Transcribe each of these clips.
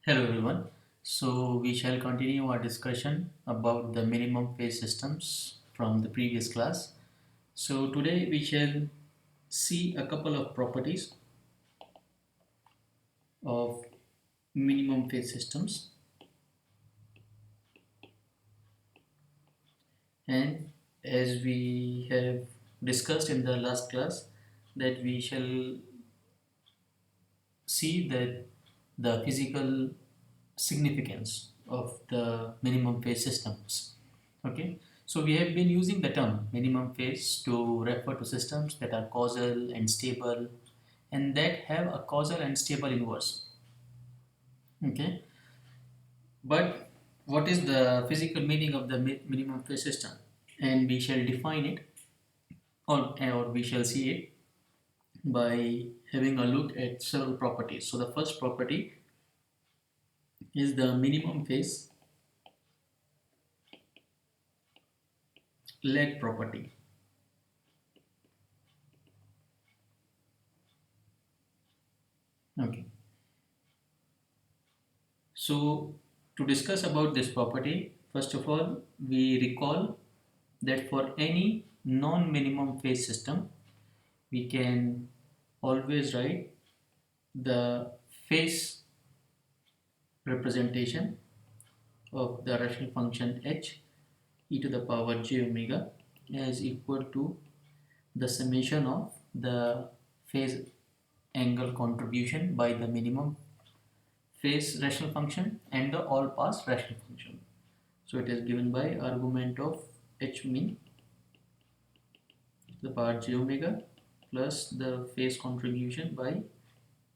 Hello everyone. So we shall continue our discussion about the minimum phase systems from the previous class. So today we shall see a couple of properties of minimum phase systems, and as we have discussed in the last class that we shall see that the physical significance of the minimum phase systems. Okay, so we have been using the term minimum phase to refer to systems that are causal and stable and that have a causal and stable inverse. Okay, but what is the physical meaning of the minimum phase system? And we shall define it, or we shall see it by having a look at several properties. So the first property is the minimum phase lag property. Okay, so to discuss about this property, first of all, we recall that for any non-minimum phase system, we can always write the phase representation of the rational function h e to the power j omega as equal to the summation of the phase angle contribution by the minimum phase rational function and the all pass rational function. So it is given by argument of h mean the power j omega plus the phase contribution by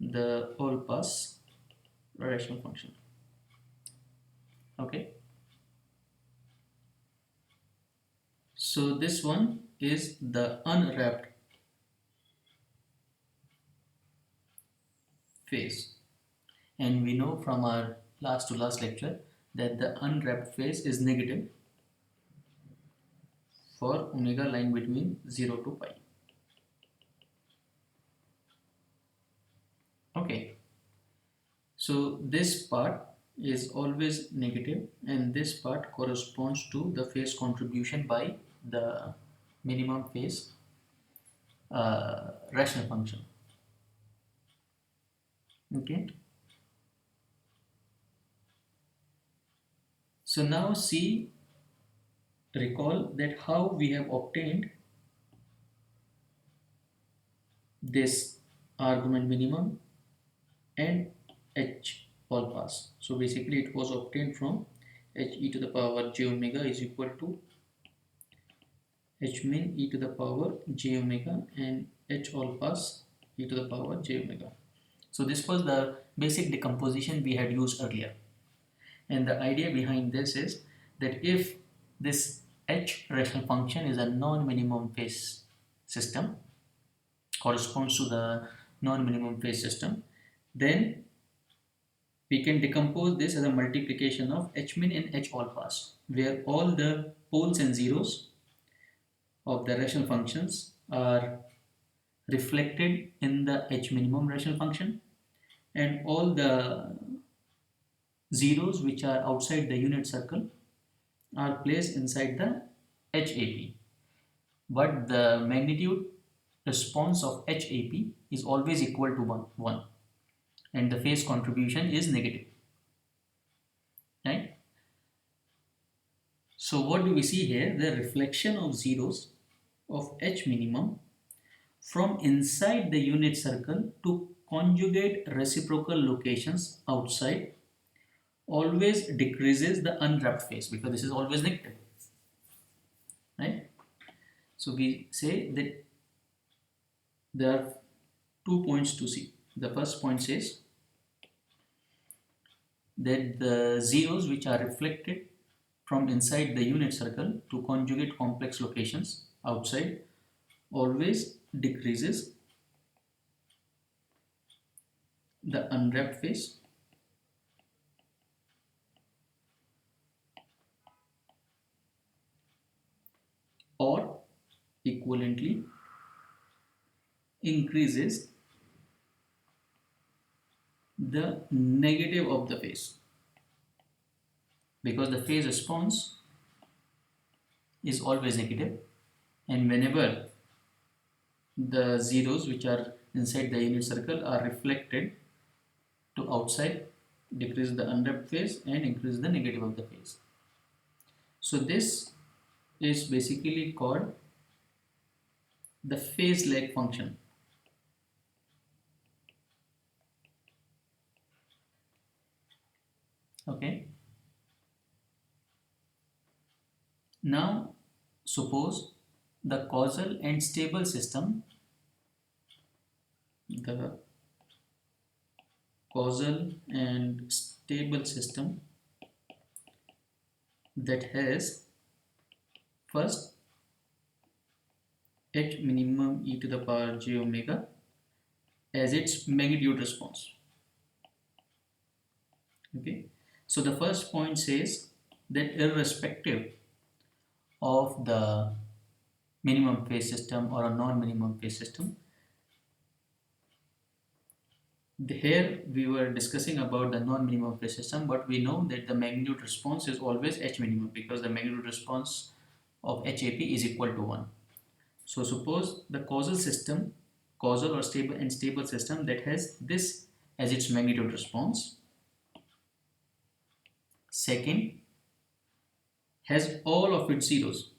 the all pass rational function. Okay, so this one is the unwrapped phase, and we know from our last to last lecture that the unwrapped phase is negative for omega lying between 0 to pi. Okay, so this part is always negative and this part corresponds to the phase contribution by the minimum phase rational function. Okay, so now see, recall that how we have obtained this argument minimum and h all pass. So basically it was obtained from h e to the power j omega is equal to h min e to the power j omega and h all pass e to the power j omega. So this was the basic decomposition we had used earlier, and the idea behind this is that if this h rational function is a non-minimum phase system, corresponds to the non-minimum phase system, then we can decompose this as a multiplication of h min and h all pass, where all the poles and zeros of the rational functions are reflected in the h minimum rational function, and all the zeros which are outside the unit circle are placed inside the HAP. But the magnitude response of HAP is always equal to 1, and the phase contribution is negative. Right? So what do we see here? The reflection of zeros of H minimum from inside the unit circle to conjugate reciprocal locations outside always decreases the unwrapped phase, because this is always negative, right? So we say that there are 2 points to see. The first point says that the zeros which are reflected from inside the unit circle to conjugate complex locations outside always decreases the unwrapped phase, or equivalently increases the negative of the phase, because the phase response is always negative, and whenever the zeros which are inside the unit circle are reflected to outside, decrease the unwrapped phase and increase the negative of the phase. So this is basically called the phase lag function. Okay. Now suppose the causal and stable system, the causal and stable system that has first h minimum e to the power j omega as its magnitude response. Okay, so the first point says that irrespective of the minimum phase system or a non-minimum phase system, here we were discussing about the non-minimum phase system, but we know that the magnitude response is always h minimum, because the magnitude response of HAP is equal to 1. So suppose the causal system, causal or stable system that has this as its magnitude response. Second, has all of its zeros,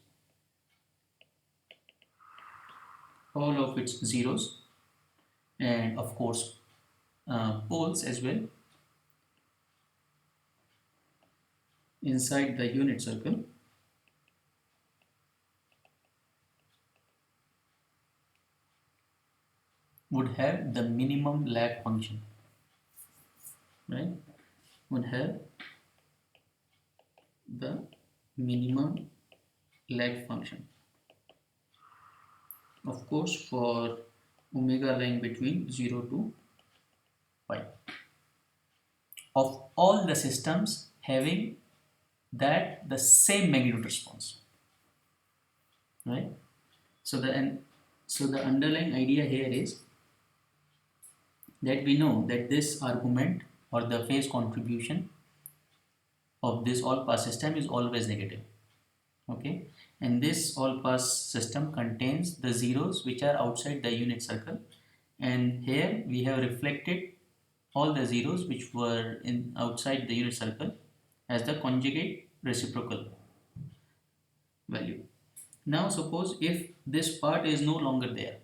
and of course poles as well inside the unit circle. Would have the minimum lag function, right? Would have the minimum lag function, of course, for omega lying between 0 to pi, of all the systems having that the same magnitude response, right? So the underlying idea here is that we know that this argument or the phase contribution of this all pass system is always negative. Okay, and this all pass system contains the zeros which are outside the unit circle, and here we have reflected all the zeros which were in outside the unit circle as the conjugate reciprocal value. Now suppose if this part is no longer there,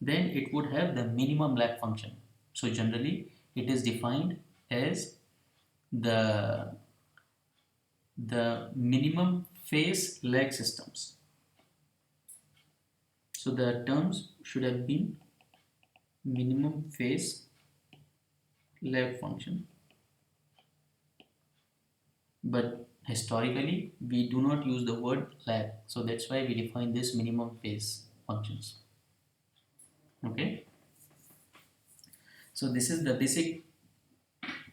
then it would have the minimum lag function. So generally it is defined as the minimum phase lag systems. So the terms should have been minimum phase lag function, but historically we do not use the word lag, so that's why we define this minimum phase functions. Okay, so this is the basic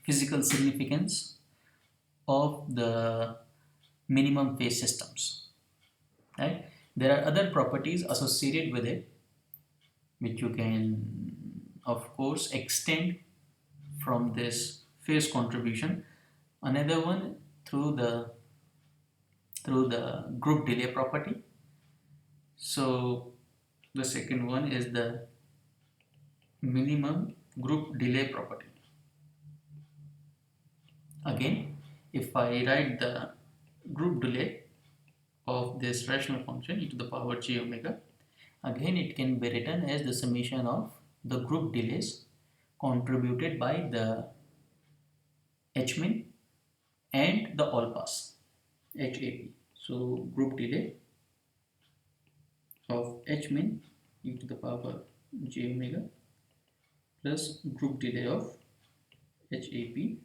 physical significance of the minimum phase systems, right? There are other properties associated with it which you can of course extend from this phase contribution. Another one through the group delay property. So the second one is the minimum group delay property. Again, if I write the group delay of this rational function e to the power j omega, again it can be written as the summation of the group delays contributed by the H-min and the all pass HAP. So group delay of H-min e to the power j omega plus group delay of HAP e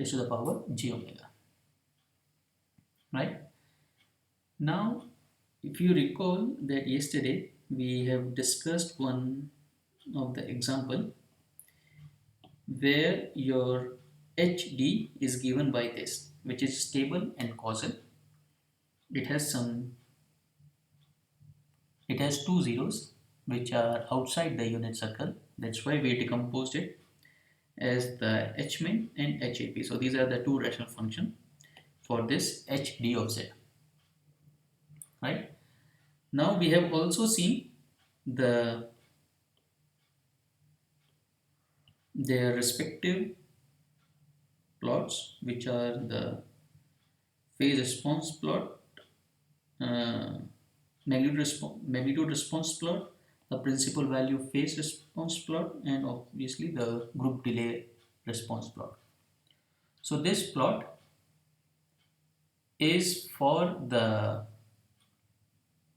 to the power j omega. Right? Now, if you recall that yesterday we have discussed one of the example where your HD is given by this, which is stable and causal. It has two zeros which are outside the unit circle. That's why we decomposed it as the hmin and hap. So these are the two rational functions for this hd of z. Right? Now we have also seen the their respective plots, which are the phase response plot, uh, magnitude response plot, the principal value phase response plot, and obviously the group delay response plot. So this plot is for the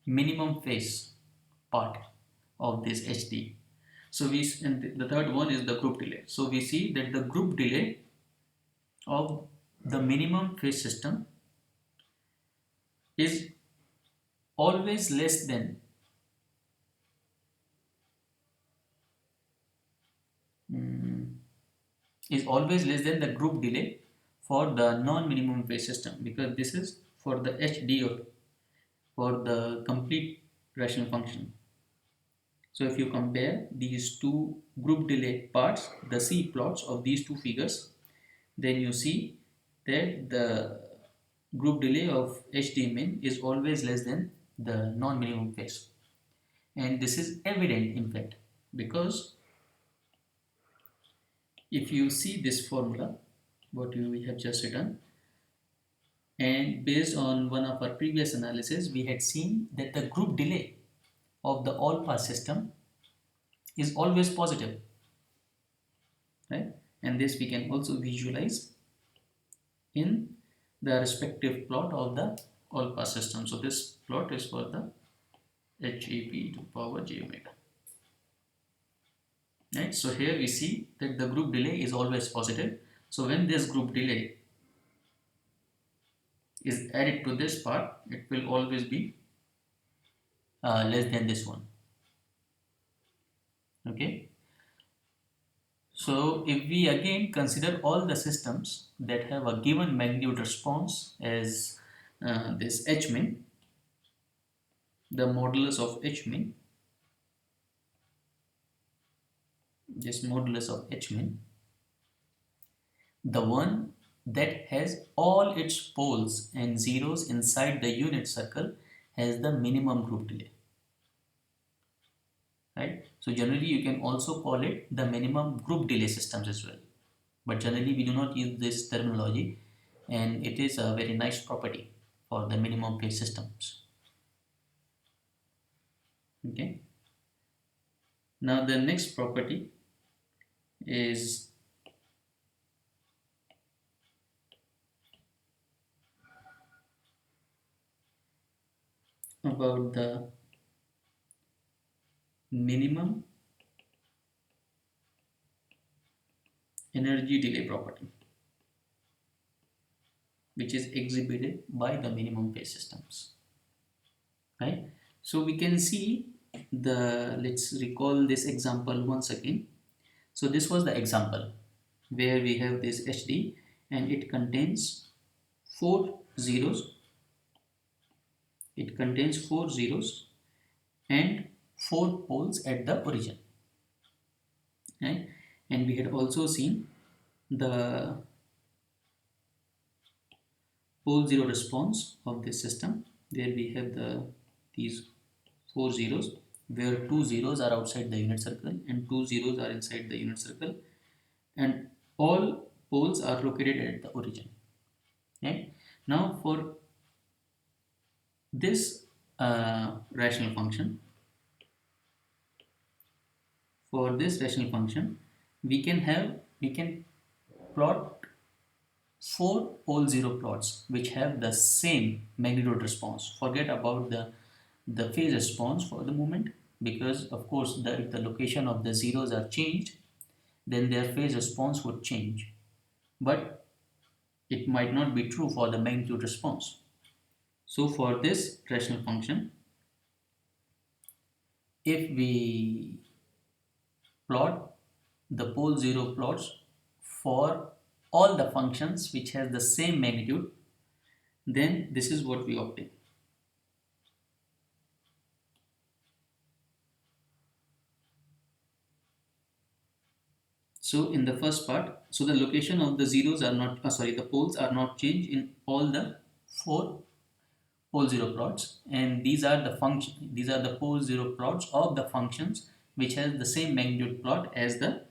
minimum phase part of this HD. So and the third one is the group delay. So we see that the group delay of the minimum phase system is always less than mm, the group delay for the non-minimum phase system, because this is for the HD or for the complete rational function. So if you compare these two group delay parts, the C plots of these two figures, then you see that the group delay of HD min is always less than the non-minimum phase. And this is evident in fact, because if you see this formula, what we have just written, and based on one of our previous analysis, we had seen that the group delay of the all pass system is always positive, right? And this we can also visualize in the respective plot of the all pass system. So this plot is for the HAP to power j omega. Right? So here we see that the group delay is always positive. So when this group delay is added to this part, it will always be less than this one. Okay. So if we again consider all the systems that have a given magnitude response as this h min, the modulus of h min, this modulus of h min, the one that has all its poles and zeros inside the unit circle has the minimum group delay. Right? So generally you can also call it the minimum group delay systems as well. But generally we do not use this terminology, and it is a very nice property for the minimum phase systems. Okay. Now the next property is about the minimum energy delay property, which is exhibited by the minimum phase systems. Right? So we can see let's recall this example once again. So this was the example where we have this HD and it contains 4 zeros. It contains 4 zeros and 4 poles at the origin. Right? And we had also seen the pole zero response of this system, where we have these 4 zeros, where 2 zeros are outside the unit circle and 2 zeros are inside the unit circle, and all poles are located at the origin. Right? Now for this rational function, we can plot 4 pole zero plots which have the same magnitude response. Forget about the phase response for the moment, because of course if the location of the zeros are changed, then their phase response would change, but it might not be true for the magnitude response. So for this rational function, if we plot the pole zero plots for all the functions which has the same magnitude, then this is what we obtain. So in the first part, so the location of the zeros are not, the poles are not changed in all the four pole zero plots, and these are the function, these are the pole zero plots of the functions which has the same magnitude plot as the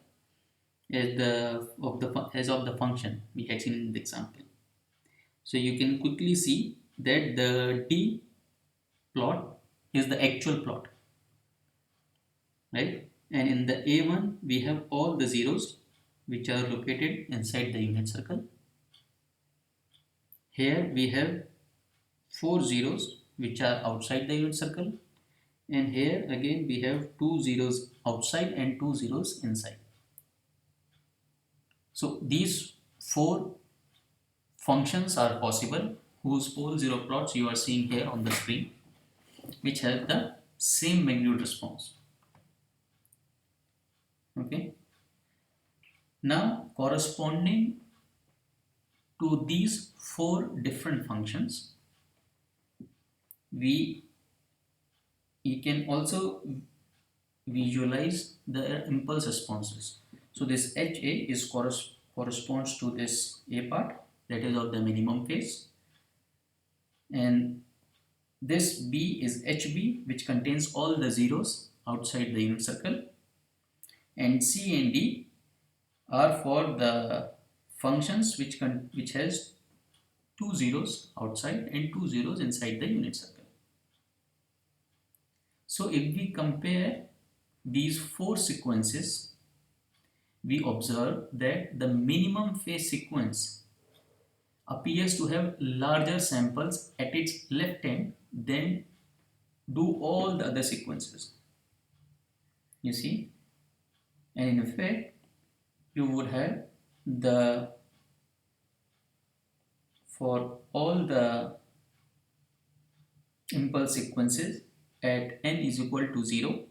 function we had seen in the example. So you can quickly see that the D plot is the actual plot, right? And in the A1 we have all the zeros which are located inside the unit circle. Here we have four zeros which are outside the unit circle, and here again we have two zeros outside and two zeros inside. So these four functions are possible whose pole zero plots you are seeing here on the screen, which have the same magnitude response. Okay. Now corresponding to these four different functions, we can also visualize the impulse responses. So this HA is corresponds to this A part, that is of the minimum phase, and this B is HB, which contains all the zeros outside the unit circle, and C and D are for the functions which has two zeros outside and two zeros inside the unit circle. So if we compare these four sequences, we observe that the minimum phase sequence appears to have larger samples at its left end than do all the other sequences. You see, and in effect, you would have the for all the impulse sequences at n is equal to 0,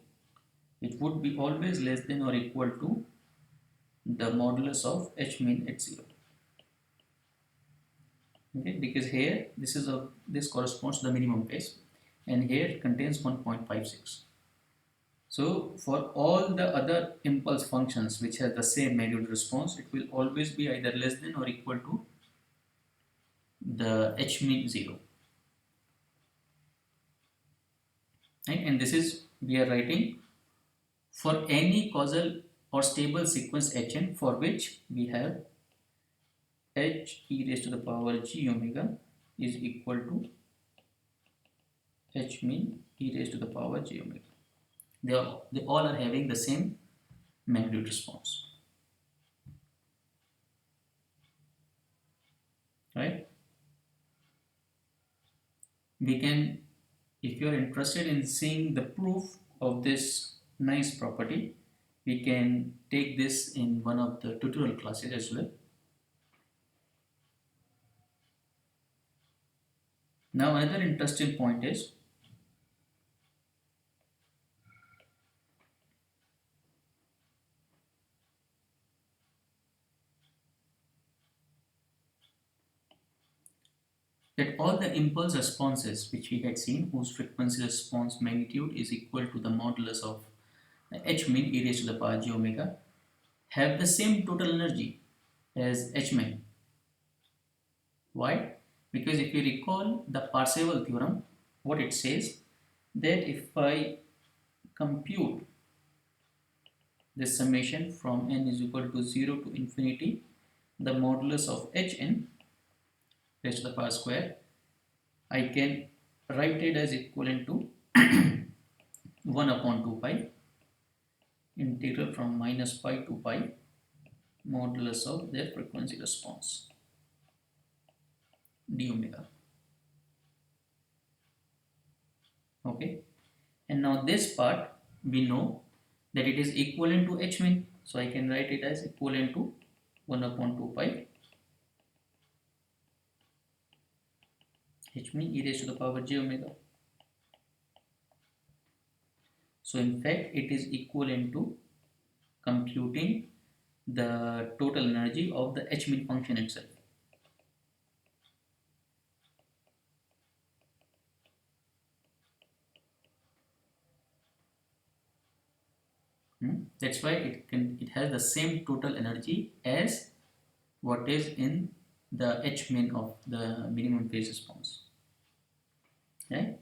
it would be always less than or equal to the modulus of h min at 0. Okay, because here this corresponds to the minimum phase, and here it contains 1.56. So for all the other impulse functions which have the same magnitude response, it will always be either less than or equal to the h min 0. Right? And this is, we are writing for any causal or stable sequence Hn for which we have h e raised to the power g omega is equal to h min e raised to the power j omega. They all are having the same magnitude response, right? We can, if you are interested in seeing the proof of this nice property, we can take this in one of the tutorial classes as well. Now another interesting point is that all the impulse responses which we had seen, whose frequency response magnitude is equal to the modulus of h min e raised to the power j omega, have the same total energy as h min. Why? Because if you recall the Parseval theorem, what it says, that if I compute this summation from n is equal to 0 to infinity, the modulus of hn raised to the power square, I can write it as equivalent to 1 upon 2 pi integral from minus pi to pi modulus of their frequency response d omega. Okay, and now this part we know that it is equivalent to h min, so I can write it as equivalent to 1 upon 2 pi h min e raised to the power j omega. So in fact it is equivalent to computing the total energy of the h min function itself. That's why it has the same total energy as what is in the H min of the minimum phase response. Right?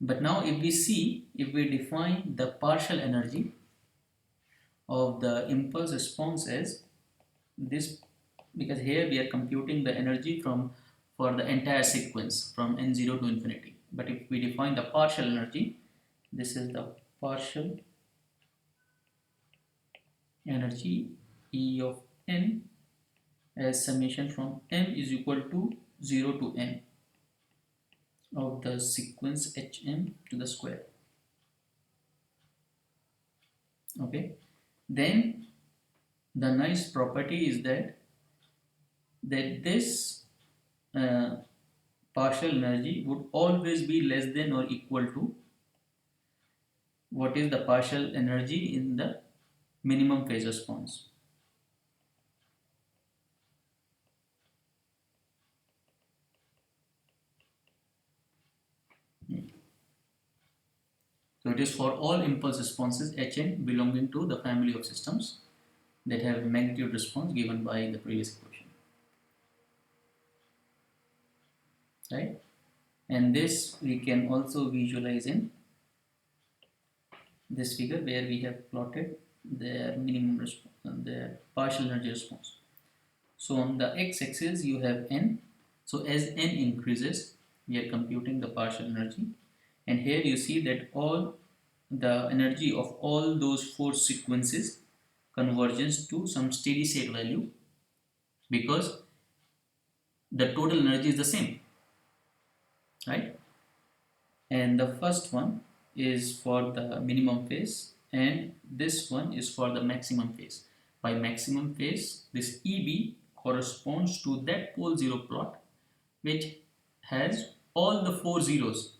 But now if we define the partial energy of the impulse response as this, because here we are computing the energy from for the entire sequence from n0 to infinity. But if we define the partial energy, this is the partial energy E of n as summation from m is equal to 0 to n of the sequence hm to the square. Okay, then the nice property is that this uh, partial energy would always be less than or equal to what is the partial energy in the minimum phase response. So it is for all impulse responses Hn belonging to the family of systems that have magnitude response given by the previous equation, right? And this we can also visualize in this figure where we have plotted their minimum response, their partial energy response. So on the x-axis you have n. So as n increases, we are computing the partial energy, and here you see that all the energy of all those four sequences converges to some steady state value because the total energy is the same, right? And the first one is for the minimum phase and this one is for the maximum phase. By maximum phase, this EB corresponds to that pole zero plot which has all the four zeros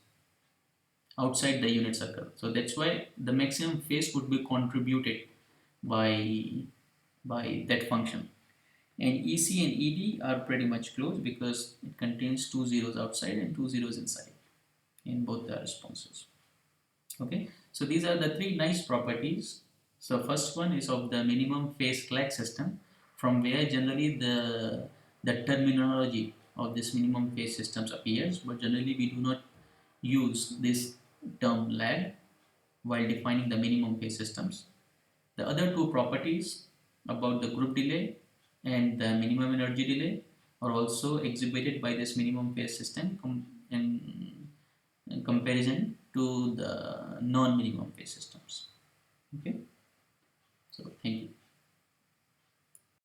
outside the unit circle. So that's why the maximum phase would be contributed by that function. And EC and ED are pretty much close because it contains two zeros outside and two zeros inside in both the responses. Okay, so these are the three nice properties. So first one is of the minimum phase clock system, from where generally the terminology of this minimum phase systems appears, but generally we do not use this term lag while defining the minimum phase systems. The other two properties about the group delay and the minimum energy delay are also exhibited by this minimum phase system in comparison to the non-minimum phase systems. Okay, so thank you.